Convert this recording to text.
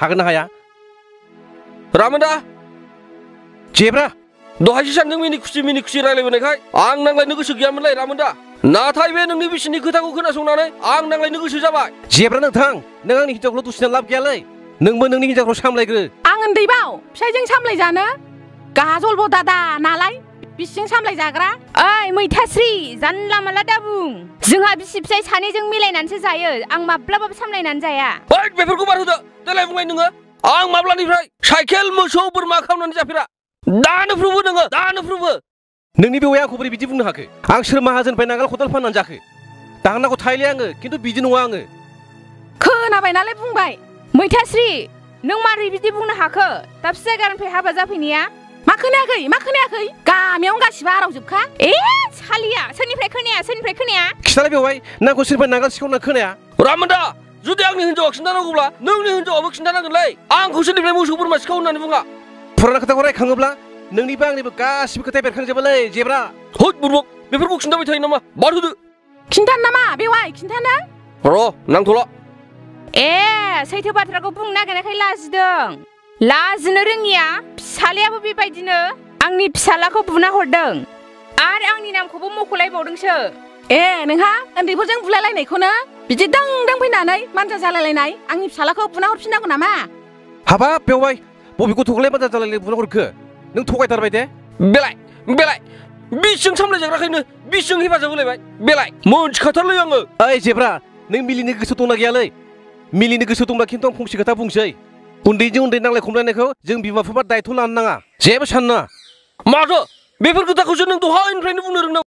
हागोन ना हाया रामोदा जेब्रा दहायसो सानजों मिनि खुसि रायलायबोनायखाय आं नांलायनो गोसो गैयामोनलै रामोदा नाथाय बे नोंनि बिसिनि खोथाखौ खोनासंनानै आं नांलायनो गोसो जाबाय जेब्रा नोंथां नों आंनि हिनजावखौल' दुसिना लाब गैयालै नोंबो नोंनि हिनजावखौ सामलायग्रो आं उन्दैबाव फिसायजों सामलायजानो गाजलबो दादा नालाय बिसिजों सामलायजाग्रा ओइ मैथास्रि जानला मानला दाबुं जोंहा बिसि फिसाय सानैजों मिलायनानैसो जायो आं माब्लाबाबो सामलायनानै जाया ओइ बेफोरखौ बारहोदो देलाय बुंलाय नोङो आं माब्लानिफ्राय साइकेल मोसौ बोरमा खावनानै जाफेरा दानोफ्रुबो नोङो दानोफ्रुबो नोंनि बेवाया आंखौ बोरै बिदि बुंनो हाखो आं सोर माहाजोननिफ्राय नांगोल खदाल फाननानै जाखो दाहोनाखौ थायोलै आङो खिन्थु बिदि नङा आङो खोनाबाय नालाय बुंबाय मैथास्रि नों मारै बिदि बुंनो हाखो दाबसे जायगानिफ्राय हाबा जाफैनाया मा खोनायाखै गामियावनो गासिबो आरावजोबखा सालिया सोरनिफ्राय खोनाया खिथालाय बेवाय नांगौ सोरनिफ्राय नांगोल सिखावना खोनाया रामोदा जुदि आंनि हिनजावा खिन्थानांगौब्ला नोंनि हिनजावाबो खिन्थानांगोनलै आंखौ सोरनिफ्राय मोसौ बोरमा सिखाव होननानै बुङा फुराना खोथाखौ रायखाङोब्ला नोंनिबो आंनिबो गासिबो खोथाया बेरखांजोबोलै जेब्रा होद बुरबक बेफोरखौ खिन्थाबाय थायो नामा बारहोदो खिन्थानो नामा बेवाय खिन्थानो र' नांथ'ला सैथो बाथ्राखौ बुंनो नागिरनायखाय लाजिदों लाजिनो रोङिया फिसालायाबो बेबायदिनो आंनि फिसालाखौ बुना हरदों आरो आंनि नामखौबो मख'लायबावदोंसो नोंहा उन्दैफोरजों बुलायलायनायखौनो बिदि दां फैनानै मानजा जालायलायनाय आंनि फिसालाखौ बुना हरफिननांगौ नामा हाबाब बेवाय बबे गथ'खौलाय मानजा जालायलाय बुना हरखो नों थगायथारबाय दे बेलाय बिसजों सामलायजाग्राखायनो बिसजों हेफाजाब होलायबाय बेलाय मोनथिखाथारलै आङो ओइ जेब्रा नों मिलिनो गोसो दंना गैयालै मिलिनो गोसो दंब्ला खिन्थु आं फंसे खोथा बुंसै उन्दैजों उन्दै नांलाय खमलायनायखौ जों बिमा बिफा दायथ' लानो नाङा जेबो साननो नाङा माथो बेफोर खोथाखौसो नों दहायनिफ्रायनो बुंनो रोंनांगौ